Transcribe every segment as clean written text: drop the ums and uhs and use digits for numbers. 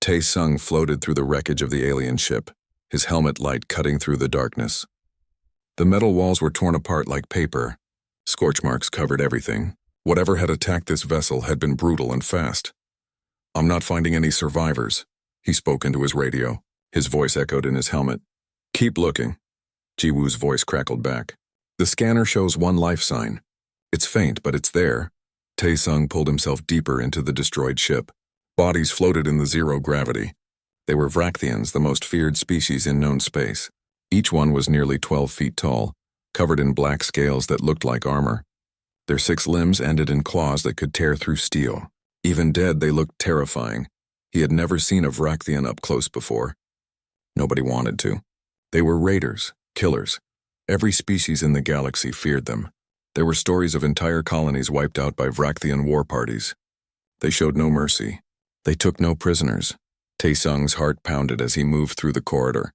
Tae-sung floated through the wreckage of the alien ship, his helmet light cutting through the darkness. The metal walls were torn apart like paper. Scorch marks covered everything. Whatever had attacked this vessel had been brutal and fast. "I'm not finding any survivors," he spoke into his radio. His voice echoed in his helmet. "Keep looking." Ji-woo's voice crackled back. "The scanner shows one life sign. It's faint, but it's there." Tae-sung pulled himself deeper into the destroyed ship. Bodies floated in the zero gravity. They were Vrakthians, the most feared species in known space. Each one was nearly 12 feet tall, covered in black scales that looked like armor. Their 6 limbs ended in claws that could tear through steel. Even dead, they looked terrifying. He had never seen a Vrakthian up close before. Nobody wanted to. They were raiders, killers. Every species in the galaxy feared them. There were stories of entire colonies wiped out by Vrakthian war parties. They showed no mercy. They took no prisoners. Tae-sung's heart pounded as he moved through the corridor.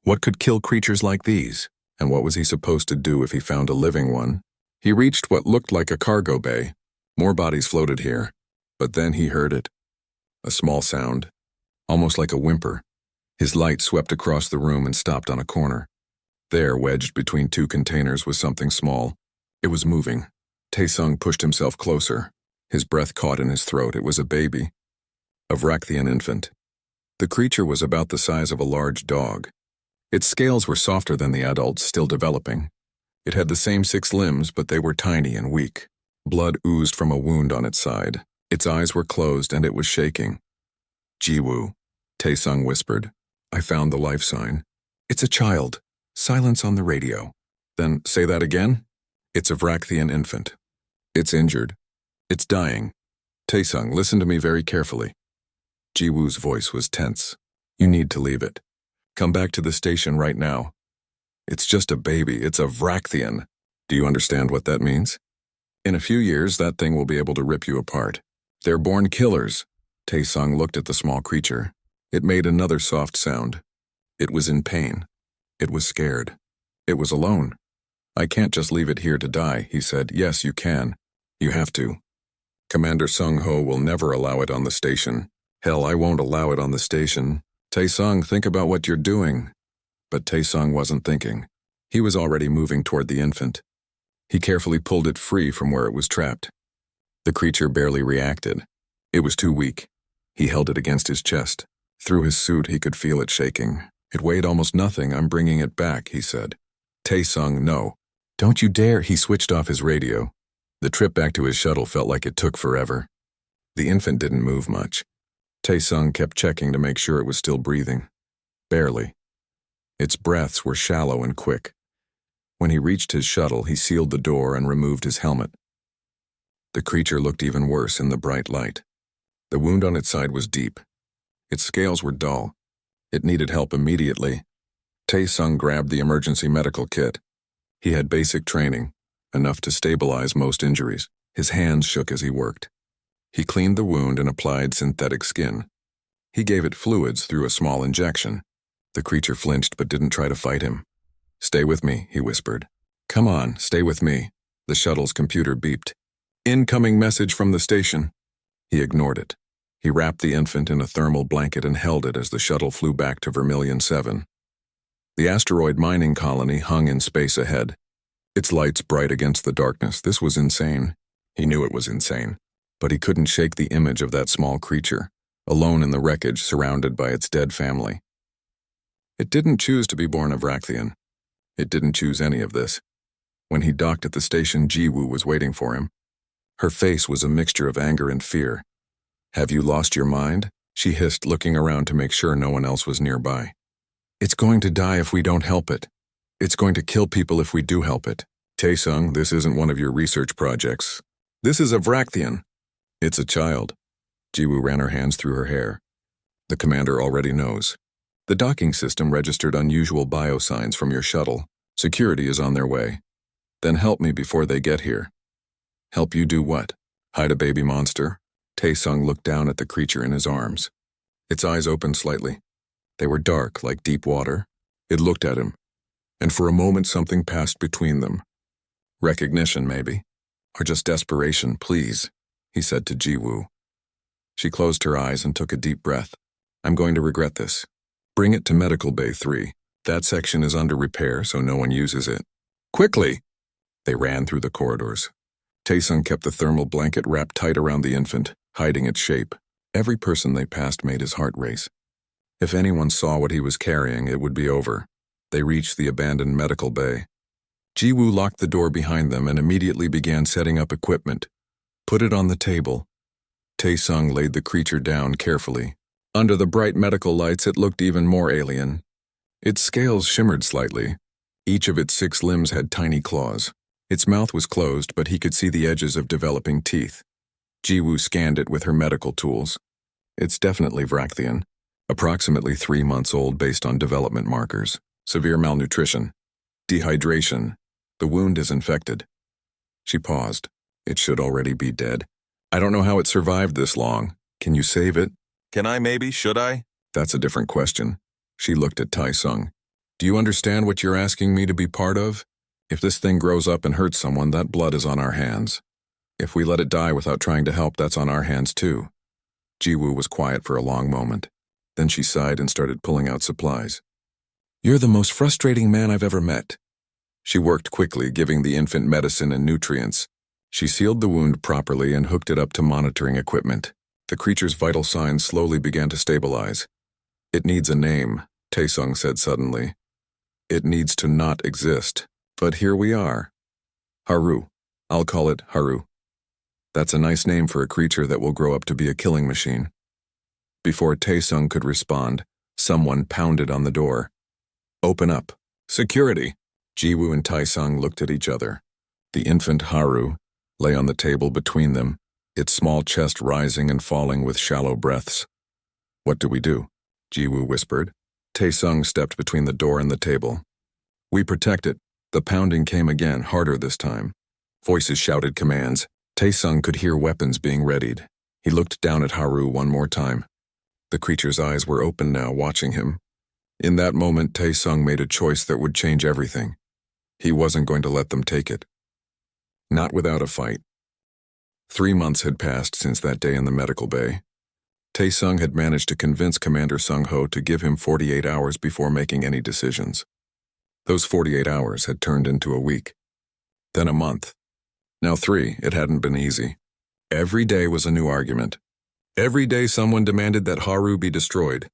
What could kill creatures like these? And what was he supposed to do if he found a living one? He reached what looked like a cargo bay. More bodies floated here. But then he heard it. A small sound, almost like a whimper. His light swept across the room and stopped on a corner. There, wedged between 2 containers, was something small. It was moving. Tae-sung pushed himself closer. His breath caught in his throat. It was a baby. A Vrakthian infant. The creature was about the size of a large dog. Its scales were softer than the adult's, still developing. It had the same 6 limbs, but they were tiny and weak. Blood oozed from a wound on its side. Its eyes were closed and it was shaking. "Ji-woo," Tae-sung whispered. "I found the life sign. It's a child. Silence on the radio." "Then say that again?" "It's a Vrakthian infant. It's injured. It's dying. Tae-sung, listen to me very carefully." Ji-woo's voice was tense. "You need to leave it. Come back to the station right now. It's just a baby. It's a Vrakthian. Do you understand what that means? In a few years, that thing will be able to rip you apart. They're born killers." Tae-sung looked at the small creature. It made another soft sound. It was in pain. It was scared. It was alone. "I can't just leave it here to die," he said. "Yes, you can. You have to. Commander Sung-ho will never allow it on the station. Hell, I won't allow it on the station. Tae-sung, think about what you're doing." But Tae-sung wasn't thinking. He was already moving toward the infant. He carefully pulled it free from where it was trapped. The creature barely reacted. It was too weak. He held it against his chest. Through his suit, he could feel it shaking. "It weighed almost nothing. I'm bringing it back," he said. Tae-sung, no. "Don't you dare." He switched off his radio. The trip back to his shuttle felt like it took forever. The infant didn't move much. Tae-sung kept checking to make sure it was still breathing. Barely. Its breaths were shallow and quick. When he reached his shuttle, he sealed the door and removed his helmet. The creature looked even worse in the bright light. The wound on its side was deep. Its scales were dull. It needed help immediately. Tae-sung grabbed the emergency medical kit. He had basic training, enough to stabilize most injuries. His hands shook as he worked. He cleaned the wound and applied synthetic skin. He gave it fluids through a small injection. The creature flinched but didn't try to fight him. "Stay with me," he whispered. "Come on, stay with me." The shuttle's computer beeped. "Incoming message from the station." He ignored it. He wrapped the infant in a thermal blanket and held it as the shuttle flew back to Vermilion 7. The asteroid mining colony hung in space ahead. Its lights bright against the darkness. This was insane. He knew it was insane. But he couldn't shake the image of that small creature, alone in the wreckage surrounded by its dead family. It didn't choose to be born a Vrakthian. It didn't choose any of this. When he docked at the station, Ji-woo was waiting for him. Her face was a mixture of anger and fear. "Have you lost your mind?" she hissed, looking around to make sure no one else was nearby. "It's going to die if we don't help it. It's going to kill people if we do help it. Tae-sung, this isn't one of your research projects. This is a Vrakthian. It's a child." Ji-woo ran her hands through her hair. "The commander already knows. The docking system registered unusual biosigns from your shuttle. Security is on their way. Then help me before they get here." "Help you do what? Hide a baby monster?" Tae-sung looked down at the creature in his arms. Its eyes opened slightly. They were dark, like deep water. It looked at him, and for a moment something passed between them. "Recognition, maybe. Or just desperation, please," he said to Ji-woo. She closed her eyes and took a deep breath. I'm going to regret this. Bring it to Medical Bay 3. That section is under repair, so no one uses it. Quickly! They ran through the corridors. Taesung kept the thermal blanket wrapped tight around the infant, hiding its shape. Every person they passed made his heart race. If anyone saw what he was carrying, it would be over. They reached the abandoned medical bay. Jiwoo locked the door behind them and immediately began setting up equipment. Put it on the table. Taesung laid the creature down carefully. Under the bright medical lights, it looked even more alien. Its scales shimmered slightly. Each of its 6 limbs had tiny claws. Its mouth was closed, but he could see the edges of developing teeth. Jiwoo scanned it with her medical tools. It's definitely Vrachthian. Approximately 3 months old based on development markers. Severe malnutrition. Dehydration. The wound is infected. She paused. It should already be dead. I don't know how it survived this long. Can you save it? Can I maybe? Should I? That's a different question. She looked at Taesung. Do you understand what you're asking me to be part of? If this thing grows up and hurts someone, that blood is on our hands. If we let it die without trying to help, that's on our hands too. Jiwoo was quiet for a long moment. Then she sighed and started pulling out supplies. You're the most frustrating man I've ever met. She worked quickly, giving the infant medicine and nutrients. She sealed the wound properly and hooked it up to monitoring equipment. The creature's vital signs slowly began to stabilize. It needs a name, Taesung said suddenly. It needs to not exist. But here we are. Haru. I'll call it Haru. That's a nice name for a creature that will grow up to be a killing machine. Before Taesung could respond, someone pounded on the door. Open up. Security. Jiwoo and Taesung looked at each other. The infant Haru lay on the table between them, its small chest rising and falling with shallow breaths. What do we do? Jiwoo whispered. Taesung stepped between the door and the table. We protect it. The pounding came again, harder this time. Voices shouted commands. Taesung could hear weapons being readied. He looked down at Haru one more time. The creature's eyes were open now, watching him. In that moment, Taesung made a choice that would change everything. He wasn't going to let them take it. Not without a fight. 3 months had passed since that day in the medical bay. Taesung had managed to convince Commander Sung-ho to give him 48 hours before making any decisions. Those 48 hours had turned into a week. Then a month. Now 3, it hadn't been easy. Every day was a new argument. Every day someone demanded that Haru be destroyed.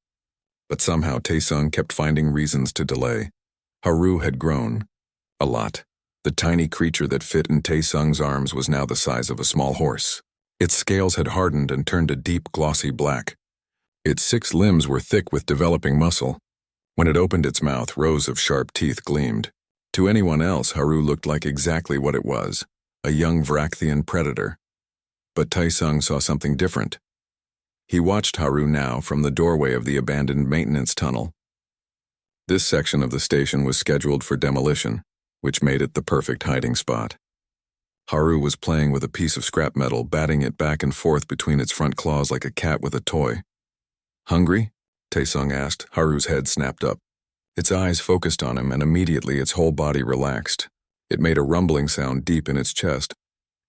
But somehow Taesung kept finding reasons to delay. Haru had grown. A lot. The tiny creature that fit in Taesung's arms was now the size of a small horse. Its scales had hardened and turned a deep, glossy black. Its 6 limbs were thick with developing muscle. When it opened its mouth, rows of sharp teeth gleamed. To anyone else, Haru looked like exactly what it was, a young Vrachthian predator. But Taesung saw something different. He watched Haru now from the doorway of the abandoned maintenance tunnel. This section of the station was scheduled for demolition, which made it the perfect hiding spot. Haru was playing with a piece of scrap metal, batting it back and forth between its front claws like a cat with a toy. Hungry? Taesung asked. Haru's head snapped up. Its eyes focused on him, and immediately its whole body relaxed. It made a rumbling sound deep in its chest.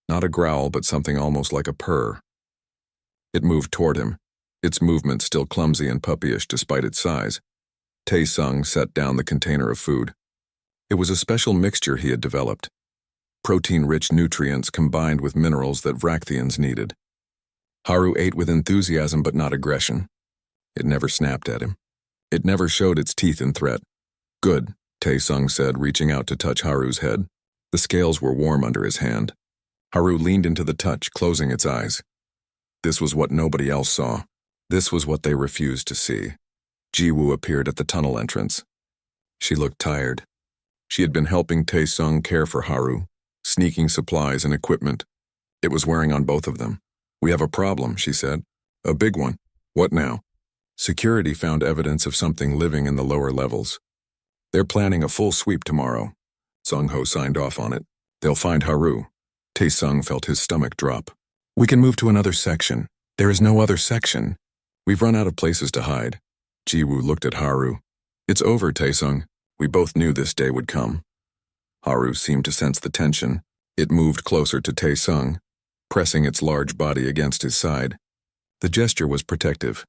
Not a growl, but something almost like a purr. It moved toward him, its movement still clumsy and puppyish despite its size. Taesung set down the container of food. It was a special mixture he had developed. Protein-rich nutrients combined with minerals that Vrachthians needed. Haru ate with enthusiasm but not aggression. It never snapped at him. It never showed its teeth in threat. Good, Taesung said, reaching out to touch Haru's head. The scales were warm under his hand. Haru leaned into the touch, closing its eyes. This was what nobody else saw. This was what they refused to see. Jiwoo appeared at the tunnel entrance. She looked tired. She had been helping Taesung care for Haru, sneaking supplies and equipment. It was wearing on both of them. We have a problem, she said. A big one. What now? Security found evidence of something living in the lower levels. They're planning a full sweep tomorrow. Sung-ho signed off on it. They'll find Haru. Taesung felt his stomach drop. We can move to another section. There is no other section. We've run out of places to hide. Jiwoo looked at Haru. It's over, Taesung. We both knew this day would come. Haru seemed to sense the tension. It moved closer to Taesung, pressing its large body against his side. The gesture was protective.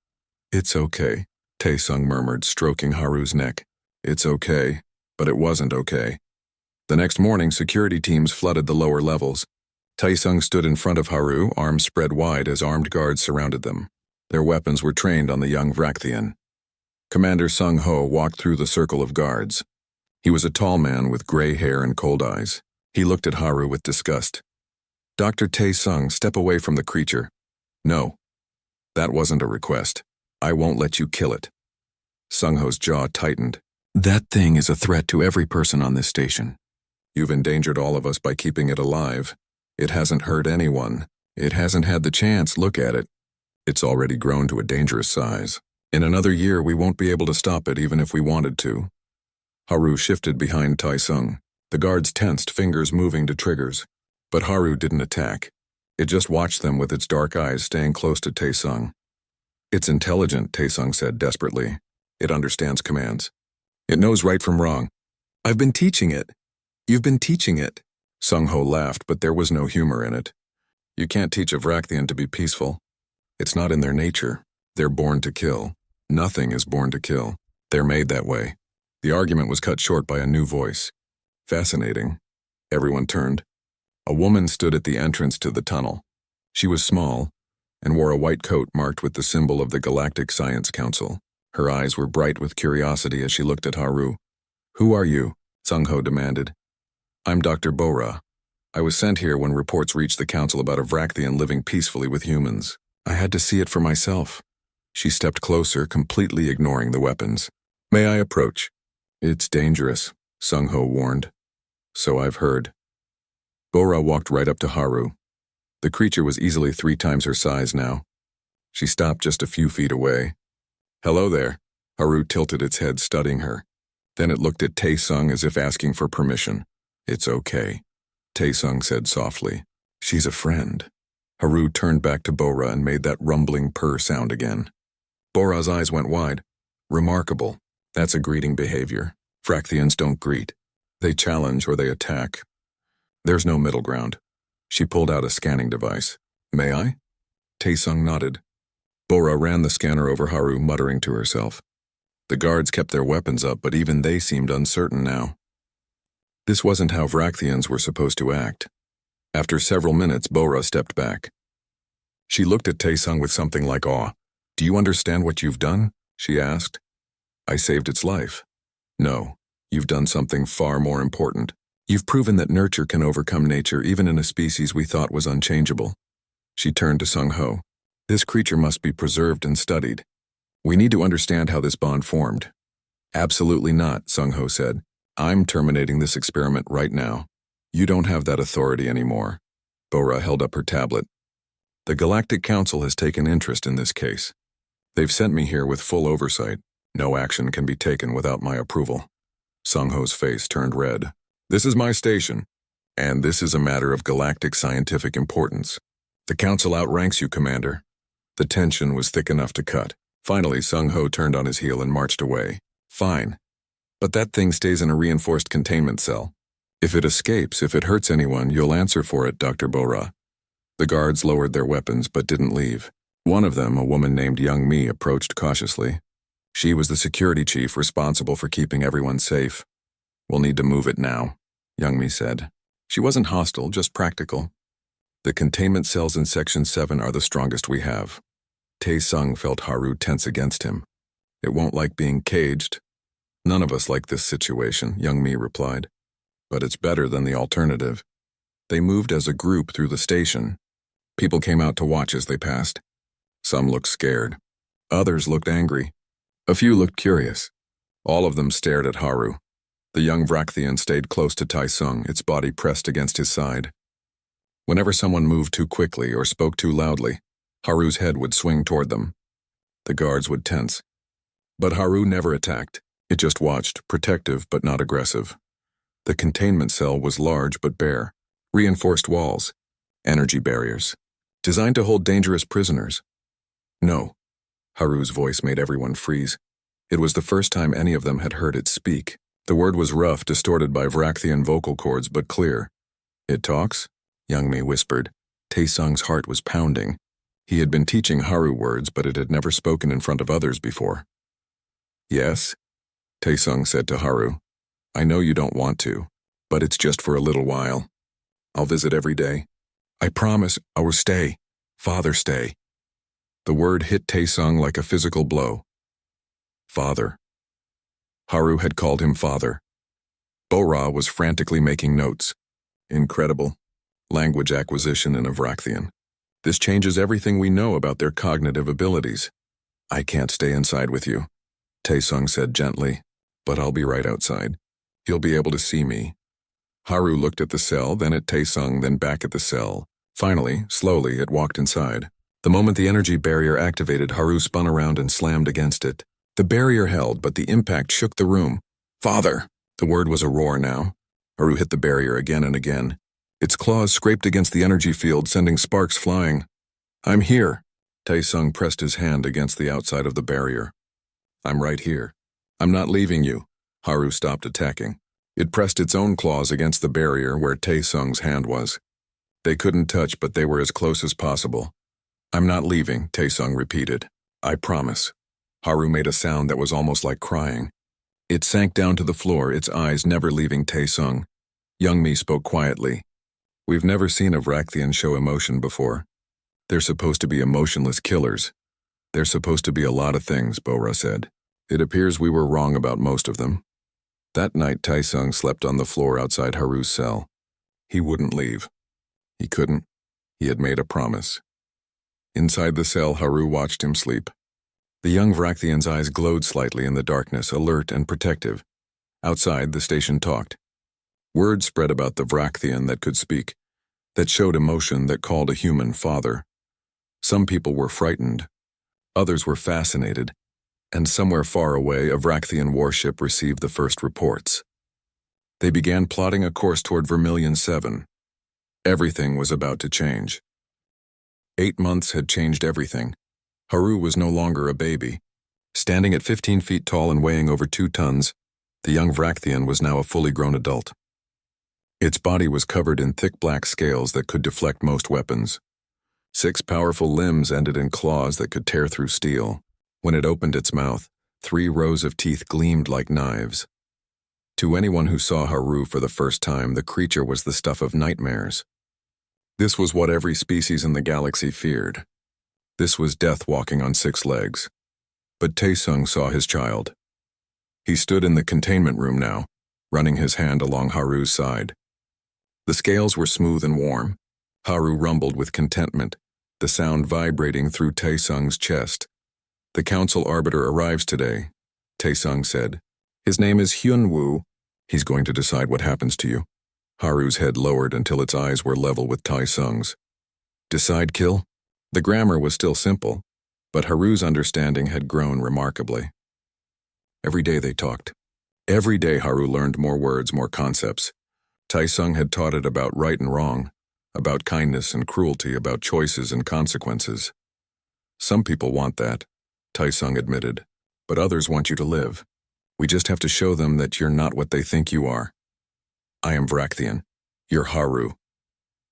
It's okay, Taesung murmured, stroking Haru's neck. It's okay, but it wasn't okay. The next morning, security teams flooded the lower levels. Taesung stood in front of Haru, arms spread wide as armed guards surrounded them. Their weapons were trained on the young Vrakthian. Commander Sung Ho walked through the circle of guards. He was a tall man with gray hair and cold eyes. He looked at Haru with disgust. Dr. Taesung, step away from the creature. No. That wasn't a request. I won't let you kill it. Sung Ho's jaw tightened. That thing is a threat to every person on this station. You've endangered all of us by keeping it alive. It hasn't hurt anyone. It hasn't had the chance. Look at it. It's already grown to a dangerous size. In another year, we won't be able to stop it even if we wanted to. Haru shifted behind Taesung. The guards tensed, fingers moving to triggers. But Haru didn't attack. It just watched them with its dark eyes, staying close to Taesung. It's intelligent, Taesung said desperately. It understands commands. It knows right from wrong. I've been teaching it. You've been teaching it. Sung Ho laughed, but there was no humor in it. You can't teach a Vrakthian to be peaceful. It's not in their nature. They're born to kill. Nothing is born to kill. They're made that way. The argument was cut short by a new voice. Fascinating. Everyone turned. A woman stood at the entrance to the tunnel. She was small and wore a white coat marked with the symbol of the Galactic Science Council. Her eyes were bright with curiosity as she looked at Haru. Who are you? Sung Ho demanded. I'm Dr. Bora. I was sent here when reports reached the council about a Vrakthian living peacefully with humans. I had to see it for myself. She stepped closer, completely ignoring the weapons. May I approach? It's dangerous, Sung Ho warned. So I've heard. Bora walked right up to Haru. The creature was easily 3 times her size now. She stopped just a few feet away. Hello there. Haru tilted its head, studying her. Then it looked at Taesung as if asking for permission. It's okay, Taesung said softly. She's a friend. Haru turned back to Bora and made that rumbling purr sound again. Bora's eyes went wide. Remarkable. That's a greeting behavior. Vrakthians don't greet. They challenge or they attack. There's no middle ground. She pulled out a scanning device. May I? Taesung nodded. Bora ran the scanner over Haru, muttering to herself. The guards kept their weapons up, but even they seemed uncertain now. This wasn't how Vrakthians were supposed to act. After several minutes, Bora stepped back. She looked at Taesung with something like awe. Do you understand what you've done? She asked. I saved its life. No, you've done something far more important. You've proven that nurture can overcome nature even in a species we thought was unchangeable. She turned to Sung Ho. This creature must be preserved and studied. We need to understand how this bond formed. Absolutely not, Sung Ho said. I'm terminating this experiment right now. You don't have that authority anymore. Bora held up her tablet. The Galactic Council has taken interest in this case. They've sent me here with full oversight. No action can be taken without my approval. Sung Ho's face turned red. This is my station, and this is a matter of galactic scientific importance. The Council outranks you, Commander. The tension was thick enough to cut. Finally, Sung Ho turned on his heel and marched away. Fine. But that thing stays in a reinforced containment cell. If it escapes, if it hurts anyone, you'll answer for it, Dr. Bora. The guards lowered their weapons but didn't leave. One of them, a woman named Young Mi, approached cautiously. She was the security chief responsible for keeping everyone safe. We'll need to move it now, Young Mi said. She wasn't hostile, just practical. The containment cells in Section 7 are the strongest we have. Taesung felt Haru tense against him. It won't like being caged. None of us like this situation, Young Mi replied. But it's better than the alternative. They moved as a group through the station. People came out to watch as they passed. Some looked scared. Others looked angry. A few looked curious. All of them stared at Haru. The young Vrakthian stayed close to Taesung, its body pressed against his side. Whenever someone moved too quickly or spoke too loudly, Haru's head would swing toward them. The guards would tense. But Haru never attacked. It just watched, protective but not aggressive. The containment cell was large but bare. Reinforced walls. Energy barriers. Designed to hold dangerous prisoners. No. Haru's voice made everyone freeze. It was the first time any of them had heard it speak. The word was rough, distorted by Vrakthian vocal cords, but clear. It talks? Young Mi whispered. Taesung's heart was pounding. He had been teaching Haru words, but it had never spoken in front of others before. "Yes," Taesung said to Haru. "I know you don't want to, but it's just for a little while. I'll visit every day. I promise I will stay. Father, stay." The word hit Taesung like a physical blow. Father. Haru had called him father. Bo-Ra was frantically making notes. Incredible. Language acquisition in a Vrakthian. This changes everything we know about their cognitive abilities. "I can't stay inside with you," Taesung said gently, "but I'll be right outside. You'll be able to see me." Haru looked at the cell, then at Taesung, then back at the cell. Finally, slowly, it walked inside. The moment the energy barrier activated, Haru spun around and slammed against it. The barrier held, but the impact shook the room. "Father!" The word was a roar now. Haru hit the barrier again and again. Its claws scraped against the energy field, sending sparks flying. "I'm here." Taesung pressed his hand against the outside of the barrier. "I'm right here. I'm not leaving you." Haru stopped attacking. It pressed its own claws against the barrier where Taesung's hand was. They couldn't touch, but they were as close as possible. "I'm not leaving," Taesung repeated. "I promise." Haru made a sound that was almost like crying. It sank down to the floor, its eyes never leaving Taesung. Youngmi spoke quietly. "We've never seen a Vrakthian show emotion before. They're supposed to be emotionless killers. They're supposed to be a lot of things," Bo-Ra said. "It appears we were wrong about most of them." That night, Taesung slept on the floor outside Haru's cell. He wouldn't leave. He couldn't. He had made a promise. Inside the cell, Haru watched him sleep. The young Vrakthian's eyes glowed slightly in the darkness, alert and protective. Outside, the station talked. Word spread about the Vrakthian that could speak, that showed emotion, that called a human father. Some people were frightened. Others were fascinated. And somewhere far away, a Vrakthian warship received the first reports. They began plotting a course toward Vermilion 7. Everything was about to change. 8 months had changed everything. Haru was no longer a baby. Standing at 15 feet tall and weighing over 2 tons, the young Vrakthian was now a fully grown adult. Its body was covered in thick black scales that could deflect most weapons. 6 powerful limbs ended in claws that could tear through steel. When it opened its mouth, 3 rows of teeth gleamed like knives. To anyone who saw Haru for the first time, the creature was the stuff of nightmares. This was what every species in the galaxy feared. This was death walking on 6 legs. But Taesung saw his child. He stood in the containment room now, running his hand along Haru's side. The scales were smooth and warm. Haru rumbled with contentment, the sound vibrating through Taesung's chest. "The council arbiter arrives today," Taesung said. "His name is Hyun-woo. He's going to decide what happens to you." Haru's head lowered until its eyes were level with Taesung's. "Decide kill?" The grammar was still simple, but Haru's understanding had grown remarkably. Every day they talked. Every day Haru learned more words, more concepts. Taesung had taught it about right and wrong, about kindness and cruelty, about choices and consequences. "Some people want that," Taesung admitted, "but others want you to live. We just have to show them that you're not what they think you are. I am Vrakthian. You're Haru.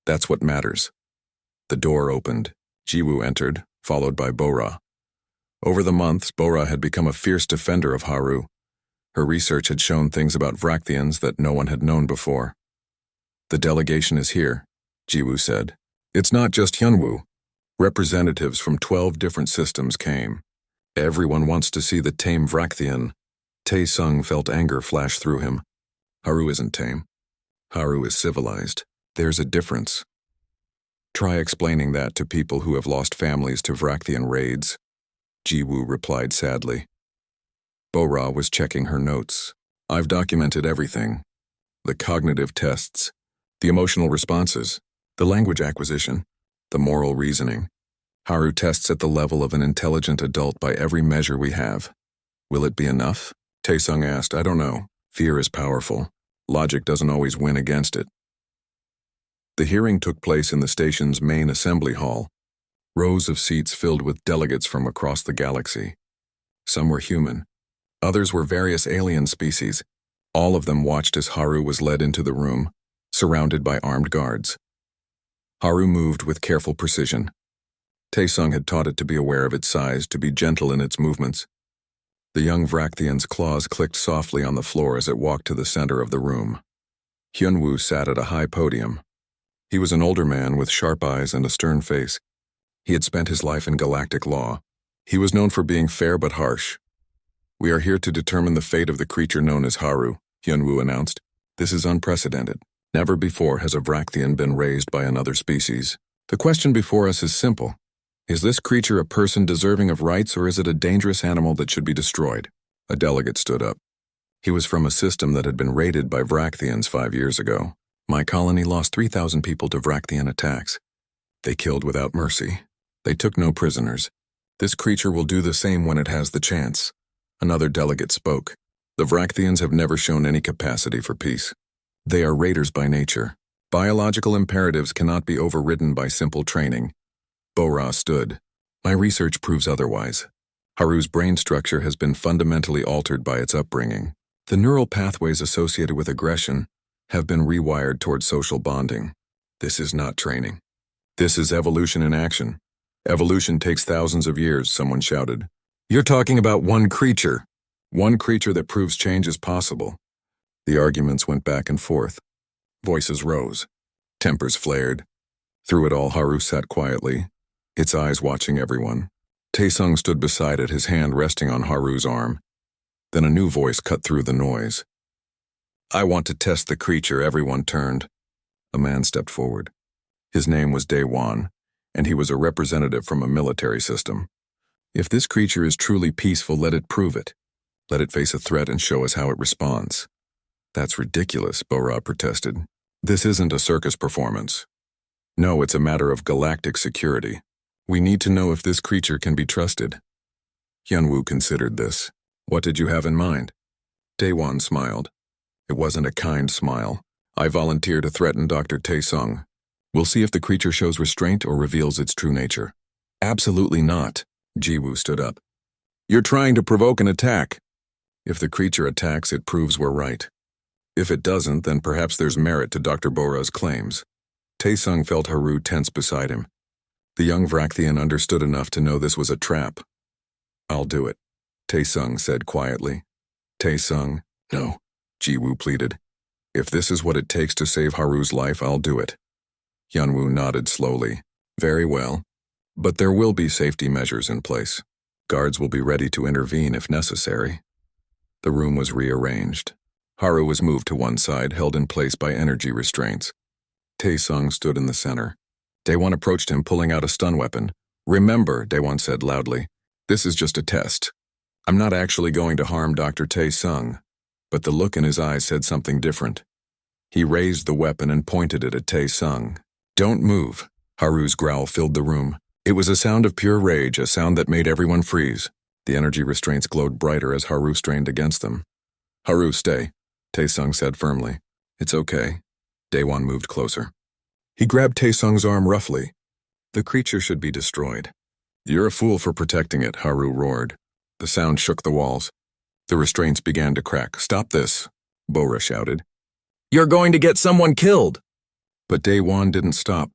That's what matters." The door opened. Jiwoo entered, followed by Bo-Ra. Over the months, Bo-Ra had become a fierce defender of Haru. Her research had shown things about Vrakthians that no one had known before. "The delegation is here," Jiwoo said. "It's not just Hyunwoo. Representatives from 12 different systems came. Everyone wants to see the tame Vrakthian." Taesung felt anger flash through him. Haru isn't tame. Haru is civilized. There's a difference. Try explaining that to people who have lost families to Vrakthian raids, Jiwoo replied sadly. Bo-Ra was checking her notes. "I've documented everything. The cognitive tests, the emotional responses, the language acquisition, the moral reasoning. Haru tests at the level of an intelligent adult by every measure we have. Will it be enough?" Taesung asked. "I don't know. Fear is powerful. Logic doesn't always win against it." The hearing took place in the station's main assembly hall. Rows of seats filled with delegates from across the galaxy. Some were human. Others were various alien species. All of them watched as Haru was led into the room, surrounded by armed guards. Haru moved with careful precision. Taesung had taught it to be aware of its size, to be gentle in its movements. The young Vrakthian's claws clicked softly on the floor as it walked to the center of the room. Hyunwoo sat at a high podium. He was an older man with sharp eyes and a stern face. He had spent his life in galactic law. He was known for being fair but harsh. "We are here to determine the fate of the creature known as Haru," Hyunwoo announced. "This is unprecedented. Never before has a Vrakthian been raised by another species. The question before us is simple. Is this creature a person deserving of rights, or is it a dangerous animal that should be destroyed?" A delegate stood up. He was from a system that had been raided by Vrakthians 5 years ago. "My colony lost 3,000 people to Vrakthian attacks. They killed without mercy. They took no prisoners. This creature will do the same when it has the chance." Another delegate spoke. "The Vrakthians have never shown any capacity for peace. They are raiders by nature. Biological imperatives cannot be overridden by simple training." Bo-Ra stood. "My research proves otherwise. Haru's brain structure has been fundamentally altered by its upbringing. The neural pathways associated with aggression have been rewired towards social bonding. This is not training. This is evolution in action. Evolution takes thousands of years," someone shouted. "You're talking about one creature that proves change is possible." The arguments went back and forth. Voices rose. Tempers flared. Through it all, Haru sat quietly, its eyes watching everyone. Taesung stood beside it, his hand resting on Haru's arm. Then a new voice cut through the noise. "I want to test the creature." Everyone turned. A man stepped forward. His name was Daewon, and he was a representative from a military system. "If this creature is truly peaceful, let it prove it. Let it face a threat and show us how it responds." "That's ridiculous," Bo-Ra protested. "This isn't a circus performance. No, it's a matter of galactic security. We need to know if this creature can be trusted." Hyunwoo considered this. "What did you have in mind?" Daewon smiled. It wasn't a kind smile. "I volunteer to threaten Dr. Taesung. We'll see if the creature shows restraint or reveals its true nature." "Absolutely not." Jiwoo stood up. "You're trying to provoke an attack. If the creature attacks, it proves we're right. If it doesn't, then perhaps there's merit to Dr. Bo-Ra's claims." Taesung felt Haru tense beside him. The young Vrakthian understood enough to know this was a trap. "I'll do it," Taesung said quietly. "Taesung." "No," Jiwoo pleaded. "If this is what it takes to save Haru's life, I'll do it." Hyunwoo nodded slowly. "Very well. But there will be safety measures in place. Guards will be ready to intervene if necessary." The room was rearranged. Haru was moved to one side, held in place by energy restraints. Taesung stood in the center. Daewon approached him, pulling out a stun weapon. "Remember," Daewon said loudly, "this is just a test. I'm not actually going to harm Dr. Taesung." But the look in his eyes said something different. He raised the weapon and pointed it at Taesung. "Don't move." Haru's growl filled the room. It was a sound of pure rage, a sound that made everyone freeze. The energy restraints glowed brighter as Haru strained against them. "Haru, stay," Taesung said firmly. "It's okay." Daewon moved closer. He grabbed Taesung's arm roughly. "The creature should be destroyed." "You're a fool for protecting it," Haru roared. The sound shook the walls. The restraints began to crack. "Stop this," Bo-Ra shouted. "You're going to get someone killed!" But Daewon didn't stop.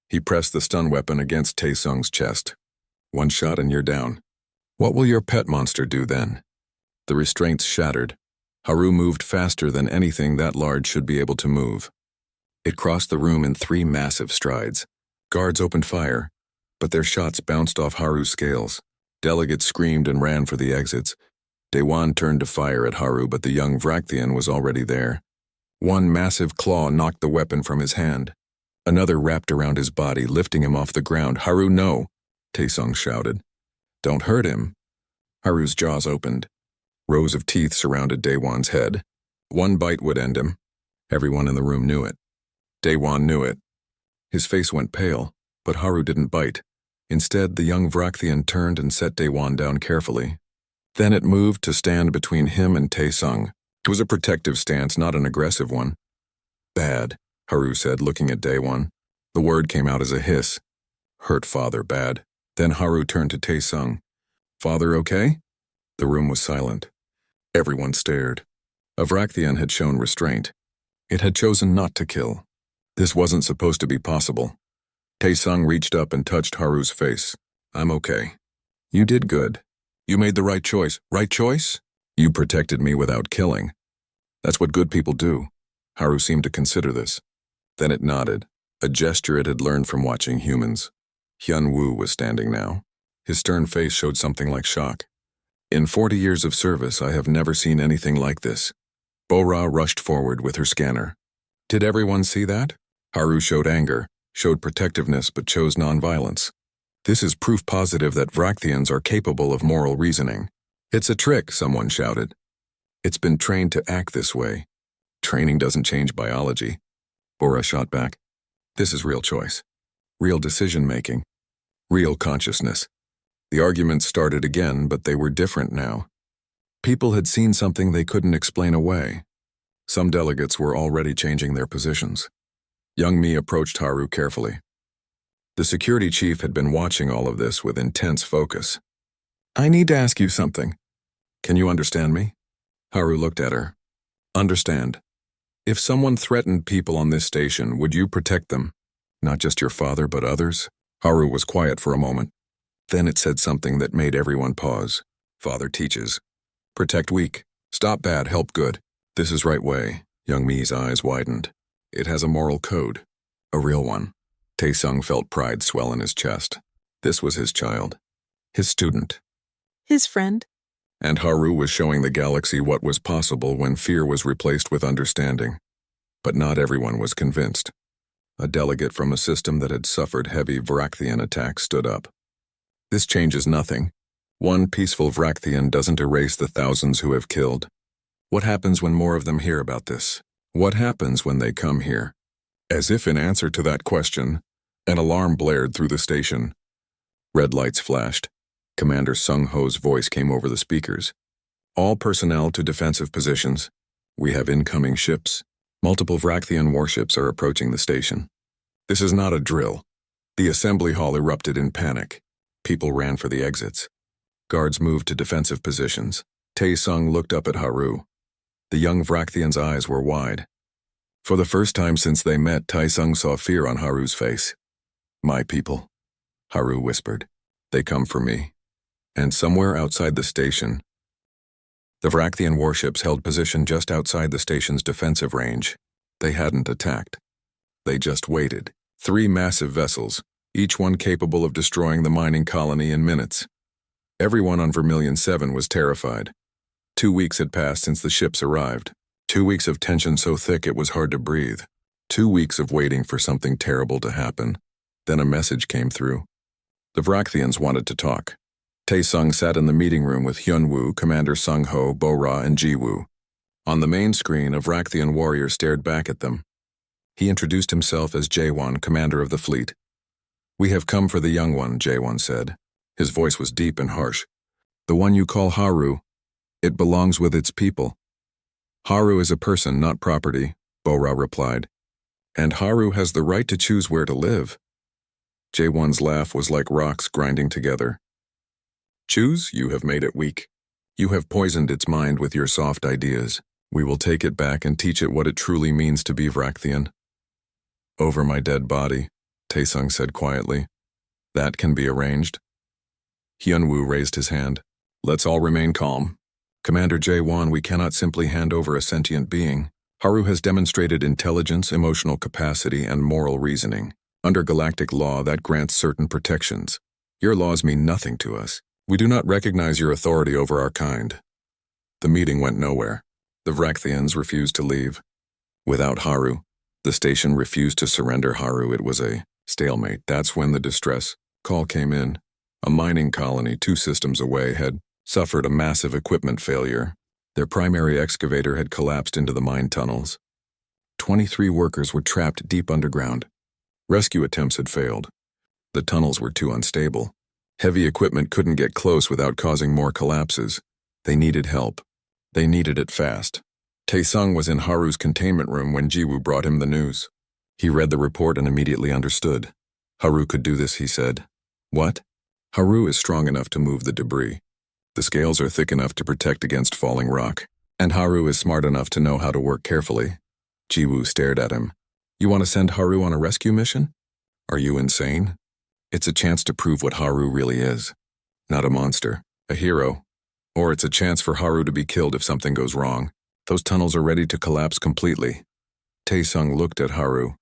He pressed the stun weapon against Taesung's chest. "One shot and you're down. What will your pet monster do then?" The restraints shattered. Haru moved faster than anything that large should be able to move. It crossed the room in 3 massive strides. Guards opened fire, but their shots bounced off Haru's scales. Delegates screamed and ran for the exits. Daewon turned to fire at Haru, but the young Vrakthian was already there. One massive claw knocked the weapon from his hand. Another wrapped around his body, lifting him off the ground. "Haru, no!" Taesung shouted. "Don't hurt him." Haru's jaws opened. Rows of teeth surrounded Daewon's head. One bite would end him. Everyone in the room knew it. Daewon knew it. His face went pale, but Haru didn't bite. Instead, the young Vrakthian turned and set Daewon down carefully. Then it moved to stand between him and Taesung. It was a protective stance, not an aggressive one. "Bad," Haru said, looking at Daewon. The word came out as a hiss. "Hurt father bad." Then Haru turned to Taesung. "Father okay?" The room was silent. Everyone stared. A Vrakthian had shown restraint. It had chosen not to kill. This wasn't supposed to be possible. Taesung reached up and touched Haru's face. I'm okay. You did good. You made the right choice. Right choice? You protected me without killing. That's what good people do. Haru seemed to consider this. Then it nodded, a gesture it had learned from watching humans. Hyun-woo was standing now. His stern face showed something like shock. In 40 years of service, I have never seen anything like this. Bo-ra rushed forward with her scanner. Did everyone see that? Haru showed anger, showed protectiveness, but chose nonviolence. This is proof positive that Vrakthians are capable of moral reasoning. It's a trick, someone shouted. It's been trained to act this way. Training doesn't change biology. Bo-ra shot back. This is real choice. Real decision-making. Real consciousness. The arguments started again, but they were different now. People had seen something they couldn't explain away. Some delegates were already changing their positions. Young Mi approached Haru carefully. The security chief had been watching all of this with intense focus. I need to ask you something. Can you understand me? Haru looked at her. Understand. If someone threatened people on this station, would you protect them? Not just your father, but others? Haru was quiet for a moment. Then it said something that made everyone pause. Father teaches. Protect weak. Stop bad, help good. This is right way. Young Mi's eyes widened. It has a moral code. A real one. Taesung felt pride swell in his chest. This was his child. His student. His friend. And Haru was showing the galaxy what was possible when fear was replaced with understanding. But not everyone was convinced. A delegate from a system that had suffered heavy Vrakthian attacks stood up. This changes nothing. One peaceful Vrakthian doesn't erase the thousands who have killed. What happens when more of them hear about this? What happens when they come here? As if in answer to that question, an alarm blared through the station. Red lights flashed. Commander Sung-ho's voice came over the speakers. All personnel to defensive positions. We have incoming ships. Multiple Vrakthian warships are approaching the station. This is not a drill. The assembly hall erupted in panic. People ran for the exits. Guards moved to defensive positions. Taesung looked up at Haru. The young Vrakthian's eyes were wide. For the first time since they met, Taesung saw fear on Haru's face. My people, Haru whispered. They come for me. And somewhere outside the station, the Vrakthian warships held position just outside the station's defensive range. They hadn't attacked. They just waited. 3 massive vessels, each one capable of destroying the mining colony in minutes. Everyone on Vermilion 7 was terrified. 2 weeks had passed since the ships arrived. 2 weeks of tension so thick it was hard to breathe. 2 weeks of waiting for something terrible to happen. Then a message came through. The Vrakthians wanted to talk. Taesung sat in the meeting room with Hyun-woo, Commander Sung-ho, Bo-ra, and Ji-woo. On the main screen, a Vrakthian warrior stared back at them. He introduced himself as Jaewon, commander of the fleet. We have come for the young one, Jaewon said. His voice was deep and harsh. The one you call Haru, it belongs with its people. Haru is a person, not property, Bo-ra replied. And Haru has the right to choose where to live. Jaewon's laugh was like rocks grinding together. Choose? You have made it weak. You have poisoned its mind with your soft ideas. We will take it back and teach it what it truly means to be Vrakthian. Over my dead body, Taesung said quietly. That can be arranged. Hyun-woo raised his hand. Let's all remain calm. Commander Jaewon, we cannot simply hand over a sentient being. Haru has demonstrated intelligence, emotional capacity, and moral reasoning. Under galactic law, that grants certain protections. Your laws mean nothing to us. We do not recognize your authority over our kind. The meeting went nowhere. The Vrakthians refused to leave. Without Haru, the station refused to surrender Haru. It was a stalemate. That's when the distress call came in. A mining colony 2 systems away had suffered a massive equipment failure. Their primary excavator had collapsed into the mine tunnels. 23 workers were trapped deep underground. Rescue attempts had failed. The tunnels were too unstable. Heavy equipment couldn't get close without causing more collapses. They needed help. They needed it fast. Taesung was in Haru's containment room when Ji-woo brought him the news. He read the report and immediately understood. Haru could do this, he said. What? Haru is strong enough to move the debris. The scales are thick enough to protect against falling rock. And Haru is smart enough to know how to work carefully. Ji-woo stared at him. You want to send Haru on a rescue mission? Are you insane? It's a chance to prove what Haru really is. Not a monster, a hero. Or it's a chance for Haru to be killed if something goes wrong. Those tunnels are ready to collapse completely. Taesung looked at Haru.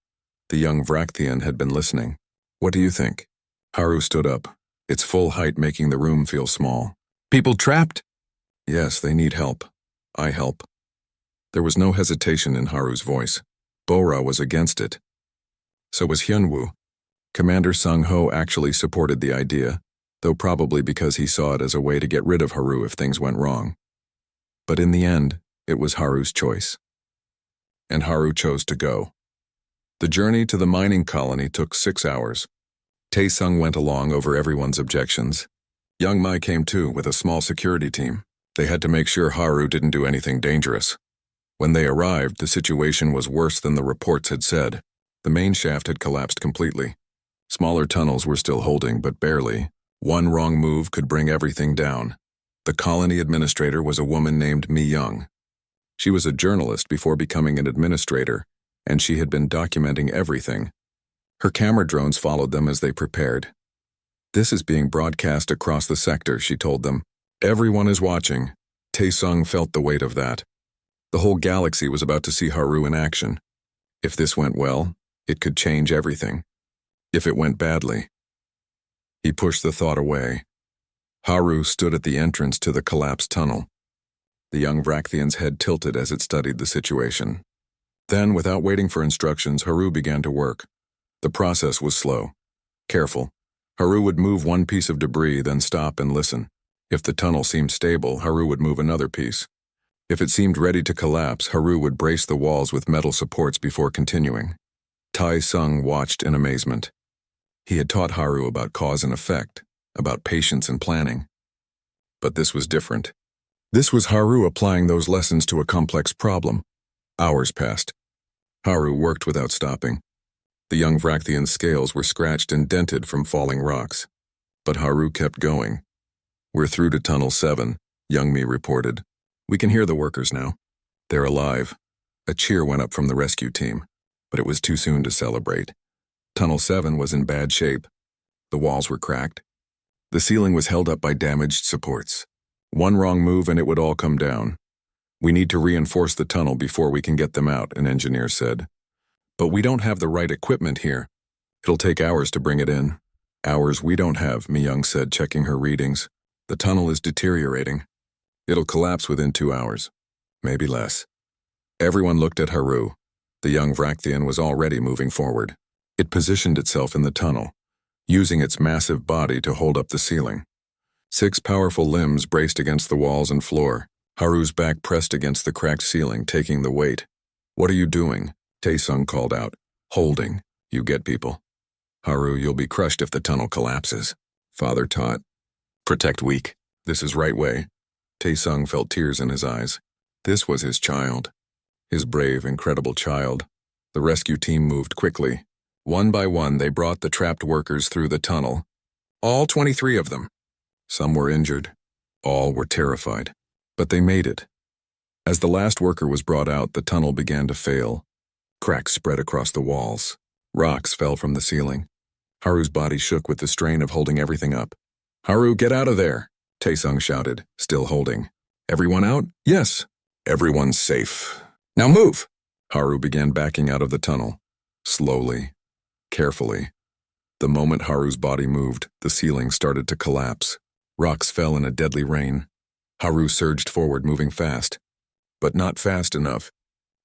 The young Vrakthian had been listening. What do you think? Haru stood up, its full height making the room feel small. People trapped? Yes, they need help. I help. There was no hesitation in Haru's voice. Bora was against it. So was Hyunwoo. Commander Sung-ho actually supported the idea, though probably because he saw it as a way to get rid of Haru if things went wrong. But in the end, it was Haru's choice. And Haru chose to go. The journey to the mining colony took 6 hours. Taesung went along over everyone's objections. Young Mai came too with a small security team. They had to make sure Haru didn't do anything dangerous. When they arrived, the situation was worse than the reports had said. The main shaft had collapsed completely. Smaller tunnels were still holding, but barely. One wrong move could bring everything down. The colony administrator was a woman named Mi Young. She was a journalist before becoming an administrator, and she had been documenting everything. Her camera drones followed them as they prepared. This is being broadcast across the sector, she told them. Everyone is watching. Taesung felt the weight of that. The whole galaxy was about to see Haru in action. If this went well, it could change everything. If it went badly. He pushed the thought away. Haru stood at the entrance to the collapsed tunnel. The young Vrakthian's head tilted as it studied the situation. Then, without waiting for instructions, Haru began to work. The process was slow. Careful. Haru would move one piece of debris, then stop and listen. If the tunnel seemed stable, Haru would move another piece. If it seemed ready to collapse, Haru would brace the walls with metal supports before continuing. Taesung watched in amazement. He had taught Haru about cause and effect, about patience and planning. But this was different. This was Haru applying those lessons to a complex problem. Hours passed. Haru worked without stopping. The young Vrakthian's scales were scratched and dented from falling rocks. But Haru kept going. We're through to Tunnel 7, Young Mi reported. We can hear the workers now. They're alive. A cheer went up from the rescue team, but it was too soon to celebrate. Tunnel 7 was in bad shape. The walls were cracked. The ceiling was held up by damaged supports. One wrong move and it would all come down. We need to reinforce the tunnel before we can get them out, an engineer said. But we don't have the right equipment here. It'll take hours to bring it in. Hours we don't have, Mi Young said, checking her readings. The tunnel is deteriorating. It'll collapse within 2 hours. Maybe less. Everyone looked at Haru. The young Vrakthian was already moving forward. It positioned itself in the tunnel, using its massive body to hold up the ceiling. 6 powerful limbs braced against the walls and floor. Haru's back pressed against the cracked ceiling, taking the weight. What are you doing? Taesung called out. Holding. You get people. Haru, you'll be crushed if the tunnel collapses. Father taught. Protect weak. This is right way. Taesung felt tears in his eyes. This was his child. His brave, incredible child. The rescue team moved quickly. One by one, they brought the trapped workers through the tunnel. All 23 of them. Some were injured. All were terrified. But they made it. As the last worker was brought out, the tunnel began to fail. Cracks spread across the walls. Rocks fell from the ceiling. Haru's body shook with the strain of holding everything up. Haru, get out of there, Taesung shouted, still holding. Everyone out? Yes. Everyone's safe. Now move! Haru began backing out of the tunnel. Slowly. Carefully. The moment Haru's body moved, the ceiling started to collapse. Rocks fell in a deadly rain. Haru surged forward, moving fast. But not fast enough.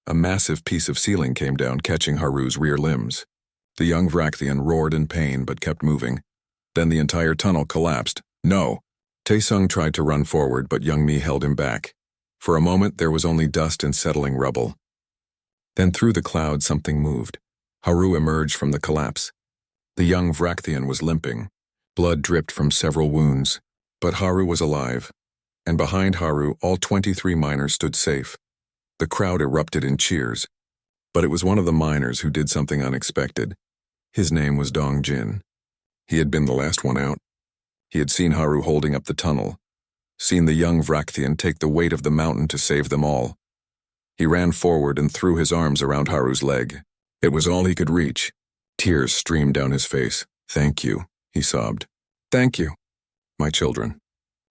A massive piece of ceiling came down, catching Haru's rear limbs. The young Vrakthian roared in pain but kept moving. Then the entire tunnel collapsed. No! Taesung tried to run forward, but Young Mi held him back. For a moment, there was only dust and settling rubble. Then through the cloud, something moved. Haru emerged from the collapse. The young Vrakthian was limping. Blood dripped from several wounds. But Haru was alive. And behind Haru, all 23 miners stood safe. The crowd erupted in cheers. But it was one of the miners who did something unexpected. His name was Dong Jin. He had been the last one out. He had seen Haru holding up the tunnel, seen the young Vrakthian take the weight of the mountain to save them all. He ran forward and threw his arms around Haru's leg. It was all he could reach. Tears streamed down his face. "Thank you," he sobbed. "Thank you. My children.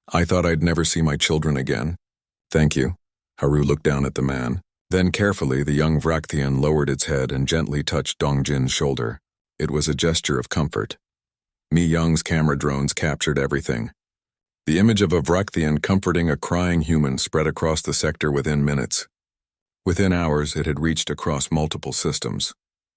I thought I'd never see my children again. Thank you." Haru looked down at the man. Then carefully, the young Vrakthian lowered its head and gently touched Dongjin's shoulder. It was a gesture of comfort. Mi Young's camera drones captured everything. The image of a Vrakthian comforting a crying human spread across the sector within minutes. Within hours, it had reached across multiple systems.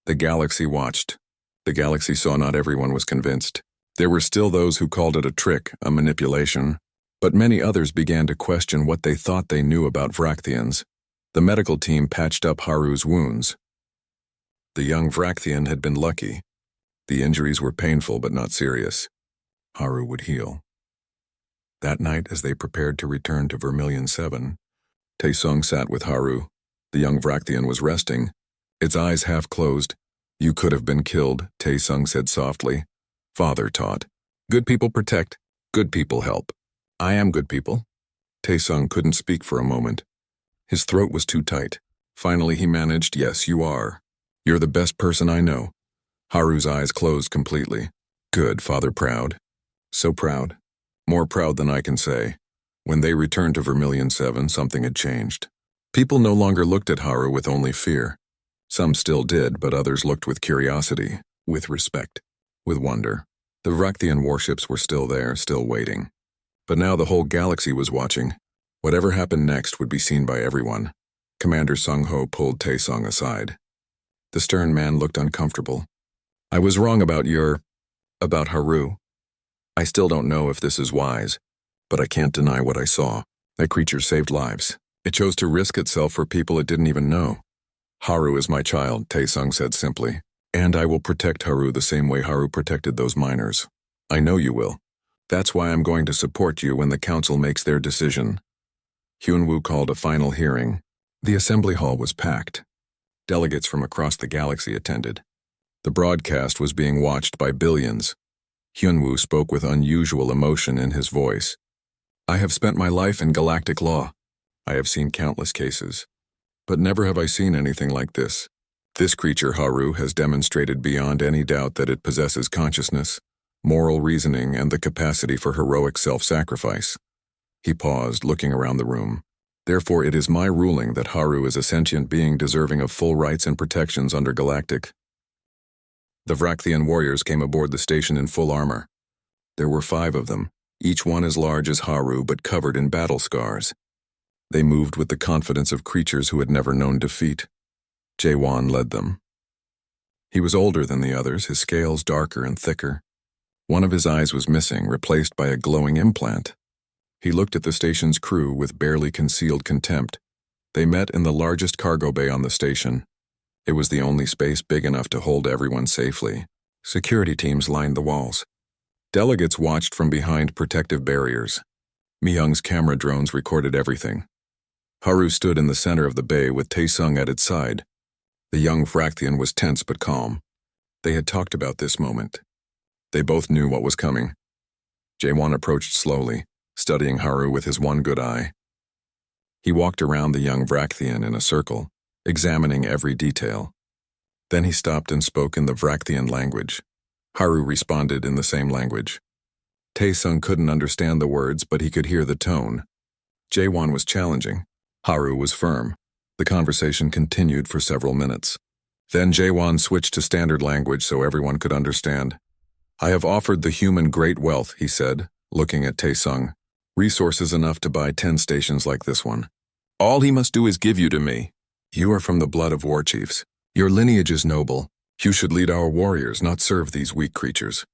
The galaxy watched. The galaxy saw not everyone was convinced. There were still those who called it a trick, a manipulation. But many others began to question what they thought they knew about Vrakthians. The medical team patched up Haru's wounds. The young Vrakthian had been lucky. The injuries were painful but not serious. Haru would heal. That night, as they prepared to return to Vermilion 7, Taesung sat with Haru. The young Vrakthian was resting, its eyes half closed. "You could have been killed," Taesung said softly. "Father taught. Good people protect, good people help. I am good people." Taesung couldn't speak for a moment. His throat was too tight. Finally he managed, "Yes, you are. You're the best person I know." Haru's eyes closed completely. "Good, Father, proud. So proud. More proud than I can say." When they returned to Vermilion 7, something had changed. People no longer looked at Haru with only fear. Some still did, but others looked with curiosity, with respect, with wonder. The Vrakthian warships were still there, still waiting. But now the whole galaxy was watching. Whatever happened next would be seen by everyone. Commander Sung-ho pulled Taesung aside. The stern man looked uncomfortable. "I was wrong about Haru. I still don't know if this is wise, but I can't deny what I saw. That creature saved lives. It chose to risk itself for people it didn't even know. Haru is my child," Taesung said simply, "and I will protect Haru the same way Haru protected those miners. I know you will. That's why I'm going to support you when the council makes their decision." Hyunwoo called a final hearing. The assembly hall was packed. Delegates from across the galaxy attended. The broadcast was being watched by billions. Hyunwoo spoke with unusual emotion in his voice. "I have spent my life in galactic law. I have seen countless cases. But never have I seen anything like this. This creature, Haru, has demonstrated beyond any doubt that it possesses consciousness, moral reasoning, and the capacity for heroic self-sacrifice." He paused, looking around the room. "Therefore, it is my ruling that Haru is a sentient being deserving of full rights and protections under Galactic." The Vrakthian warriors came aboard the station in full armor. There were 5 of them, each one as large as Haru but covered in battle scars. They moved with the confidence of creatures who had never known defeat. Jaewon led them. He was older than the others, his scales darker and thicker. One of his eyes was missing, replaced by a glowing implant. He looked at the station's crew with barely concealed contempt. They met in the largest cargo bay on the station. It was the only space big enough to hold everyone safely. Security teams lined the walls. Delegates watched from behind protective barriers. Mi-young's camera drones recorded everything. Haru stood in the center of the bay with Taesung at its side. The young Vrakthian was tense but calm. They had talked about this moment. They both knew what was coming. Jaewon approached slowly, studying Haru with his one good eye. He walked around the young Vrakthian in a circle, examining every detail. Then he stopped and spoke in the Vrakthian language. Haru responded in the same language. Taesung couldn't understand the words, but he could hear the tone. Jaewon was challenging. Haru was firm. The conversation continued for several minutes. Then Jaewon switched to standard language so everyone could understand. "I have offered the human great wealth," he said, looking at Taesung. "Resources enough to buy 10 stations like this one. All he must do is give you to me. You are from the blood of war chiefs. Your lineage is noble. You should lead our warriors, not serve these weak creatures."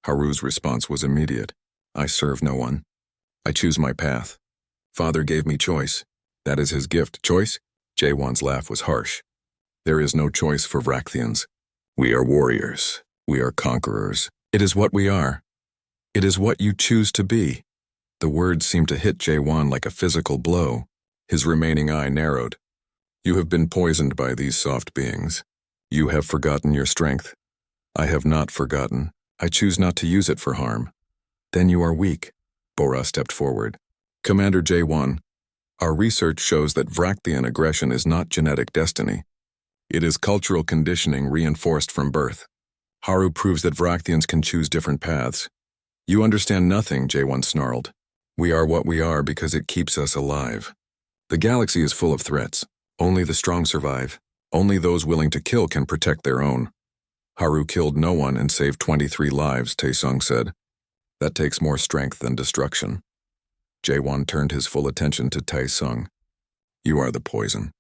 Haru's response was immediate. "I serve no one. I choose my path. Father gave me choice. That is his gift. Choice?" Jaewon's laugh was harsh. "There is no choice for Vrakthians. We are warriors. We are conquerors. It is what we are. It is what you choose to be." The words seemed to hit Jaewon like a physical blow. His remaining eye narrowed. "You have been poisoned by these soft beings. You have forgotten your strength. I have not forgotten. I choose not to use it for harm." "Then you are weak." Bora stepped forward. "Commander Jaewon, our research shows that Vrakthian aggression is not genetic destiny. It is cultural conditioning reinforced from birth. Haru proves that Vrakthians can choose different paths. You understand nothing, J1 snarled. We are what we are because it keeps us alive. The galaxy is full of threats. Only the strong survive. Only those willing to kill can protect their own. Haru killed no one and saved 23 lives, Taesung said. That takes more strength than destruction. Jaewon turned his full attention to Taesung. You are the poison.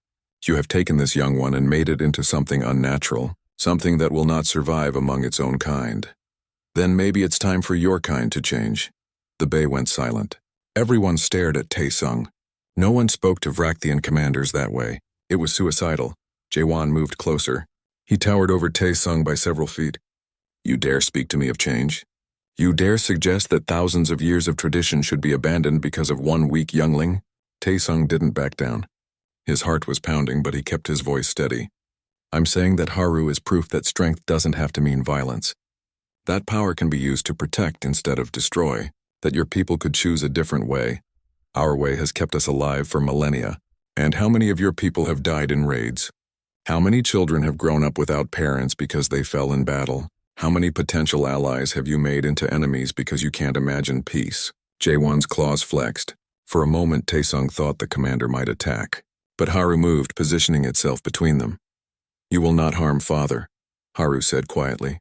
You have taken this young one and made it into something unnatural, something that will not survive among its own kind. Then maybe it's time for your kind to change. The Bay went silent. Everyone stared at Taesung. No one spoke to Vrakthian commanders that way. It was suicidal. Jaewon moved closer. He towered over Taesung by several feet. You dare speak to me of change? You dare suggest that thousands of years of tradition should be abandoned because of one weak youngling? Taesung didn't back down. His heart was pounding, but he kept his voice steady. I'm saying that Haru is proof that strength doesn't have to mean violence. That power can be used to protect instead of destroy, that your people could choose a different way. Our way has kept us alive for millennia. And how many of your people have died in raids? How many children have grown up without parents because they fell in battle? How many potential allies have you made into enemies because you can't imagine peace? Jaewon's claws flexed. For a moment, Taesung thought the commander might attack. But Haru moved, positioning itself between them. You will not harm father, Haru said quietly.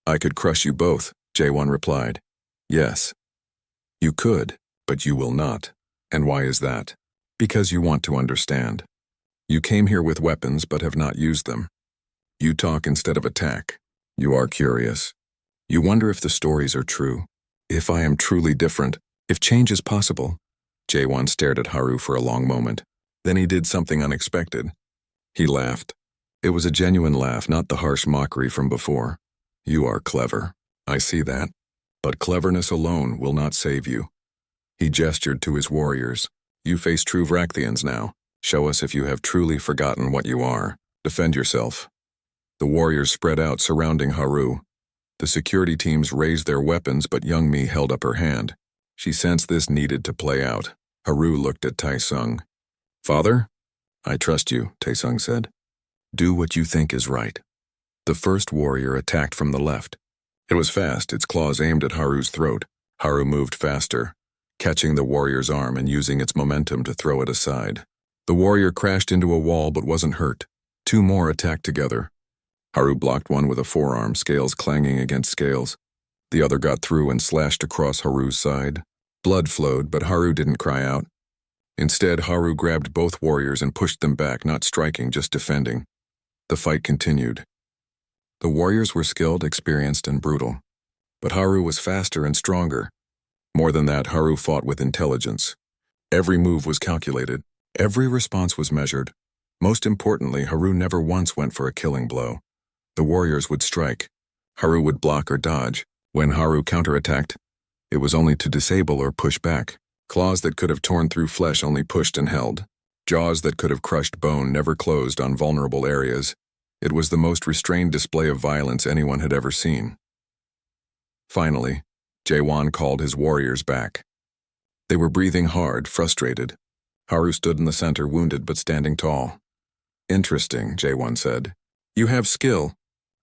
I could crush you both, Jaewon replied. Yes. You could, but you will not. And why is that? Because you want to understand. You came here with weapons but have not used them. You talk instead of attack. You are curious. You wonder if the stories are true. If I am truly different. If change is possible. Jaewon stared at Haru for a long moment. Then he did something unexpected. He laughed. It was a genuine laugh, not the harsh mockery from before. You are clever. I see that. But cleverness alone will not save you. He gestured to his warriors. You face true Vrakthians now. Show us if you have truly forgotten what you are. Defend yourself. The warriors spread out, surrounding Haru. The security teams raised their weapons, but young Mi held up her hand. She sensed this needed to play out. Haru looked at Taesung. Father? I trust you, Taesung said. Do what you think is right. The first warrior attacked from the left. It was fast, its claws aimed at Haru's throat. Haru moved faster, catching the warrior's arm and using its momentum to throw it aside. The warrior crashed into a wall but wasn't hurt. Two more attacked together. Haru blocked one with a forearm, scales clanging against scales. The other got through and slashed across Haru's side. Blood flowed, but Haru didn't cry out. Instead, Haru grabbed both warriors and pushed them back, not striking, just defending. The fight continued. The warriors were skilled, experienced, and brutal. But Haru was faster and stronger. More than that, Haru fought with intelligence. Every move was calculated. Every response was measured. Most importantly, Haru never once went for a killing blow. The warriors would strike. Haru would block or dodge. When Haru counterattacked, it was only to disable or push back. Claws that could have torn through flesh only pushed and held. Jaws that could have crushed bone never closed on vulnerable areas. It was the most restrained display of violence anyone had ever seen. Finally, Jaewon called his warriors back. They were breathing hard, frustrated. Haru stood in the center, wounded but standing tall. Interesting, Jaewon said. You have skill.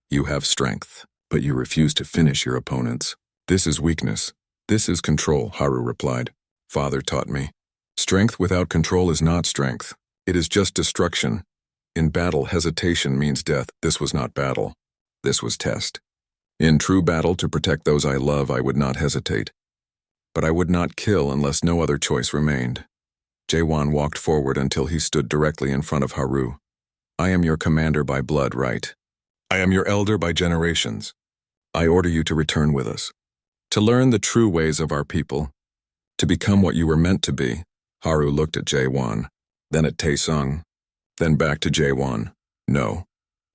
You have strength, but you refuse to finish your opponents. This is weakness. This is control, Haru replied. Father taught me. Strength without control is not strength. It is just destruction. In battle, hesitation means death. This was not battle. This was test. In true battle, to protect those I love, I would not hesitate. But I would not kill unless no other choice remained. Jaewon walked forward until he stood directly in front of Haru. I am your commander by blood right. I am your elder by generations. I order you to return with us. To learn the true ways of our people. To become what you were meant to be. Haru looked at Jaewon, then at Taesung, then back to Jaewon. No.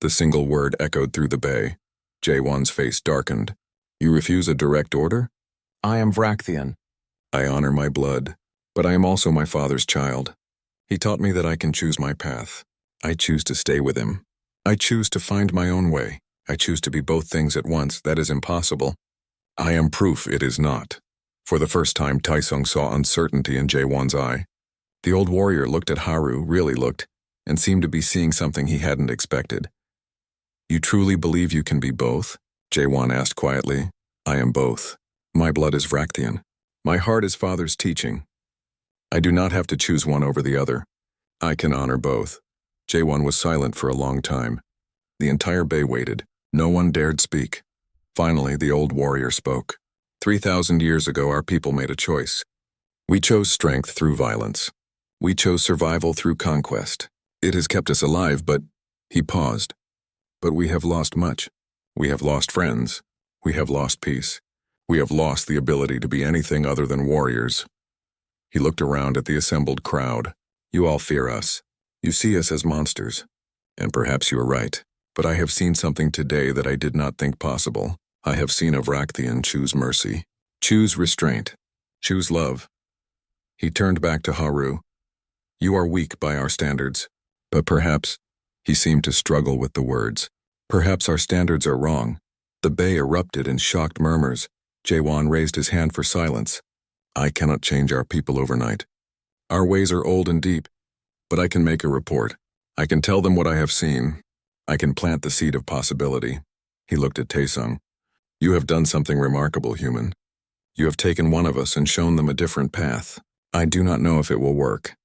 The single word echoed through the bay. Jaewon's face darkened. You refuse a direct order? I am Vrakthian. I honor my blood, but I am also my father's child. He taught me that I can choose my path. I choose to stay with him. I choose to find my own way. I choose to be both things at once. That is impossible. I am proof it is not. For the first time, Taesung saw uncertainty in Jaewon's eye. The old warrior looked at Haru, really looked, and seemed to be seeing something he hadn't expected. You truly believe you can be both? Jaewon asked quietly. I am both. My blood is Vrakthian. My heart is Father's teaching. I do not have to choose one over the other. I can honor both. Jaewon was silent for a long time. The entire bay waited. No one dared speak. Finally, the old warrior spoke. 3,000 years ago, our people made a choice. We chose strength through violence. We chose survival through conquest. It has kept us alive, but... He paused. But we have lost much. We have lost friends. We have lost peace. We have lost the ability to be anything other than warriors. He looked around at the assembled crowd. You all fear us. You see us as monsters. And perhaps you are right. But I have seen something today that I did not think possible. I have seen a Vrakthian choose mercy. Choose restraint. Choose love. He turned back to Haru. You are weak by our standards. But perhaps... He seemed to struggle with the words. Perhaps our standards are wrong. The bay erupted in shocked murmurs. Jaewon raised his hand for silence. I cannot change our people overnight. Our ways are old and deep. But I can make a report. I can tell them what I have seen. I can plant the seed of possibility. He looked at Taesung. You have done something remarkable, human. You have taken one of us and shown them a different path. I do not know if it will work.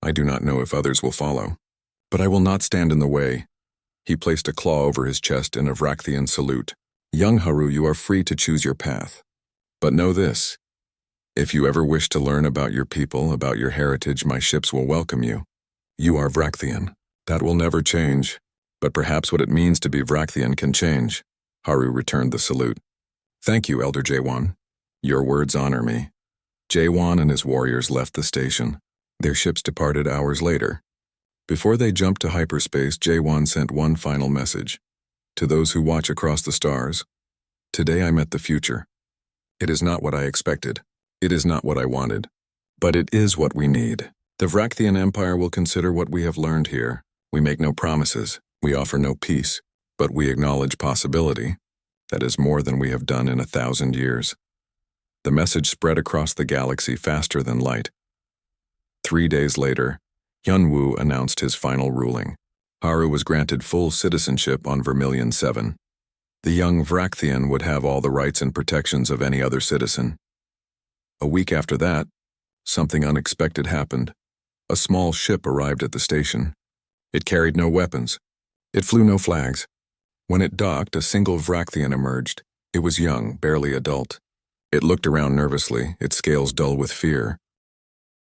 I do not know if others will follow. But I will not stand in the way. He placed a claw over his chest in a Vrakthian salute. Young Haru, you are free to choose your path. But know this. If you ever wish to learn about your people, about your heritage, my ships will welcome you. You are Vrakthian. That will never change. But perhaps what it means to be Vrakthian can change. Haru returned the salute. Thank you, Elder Jaewon. Your words honor me. Jaewon and his warriors left the station. Their ships departed hours later. Before they jumped to hyperspace, Jaewon sent one final message. To those who watch across the stars, today I met the future. It is not what I expected. It is not what I wanted. But it is what we need. The Vrakthian Empire will consider what we have learned here. We make no promises. We offer no peace. But we acknowledge possibility. That is more than we have done in 1,000 years. The message spread across the galaxy faster than light. 3 days later, Hyunwoo announced his final ruling. Haru was granted full citizenship on Vermilion 7. The young Vrakthian would have all the rights and protections of any other citizen. A week after that, something unexpected happened. A small ship arrived at the station. It carried no weapons. It flew no flags. When it docked, a single Vrakthian emerged. It was young, barely adult. It looked around nervously, its scales dull with fear.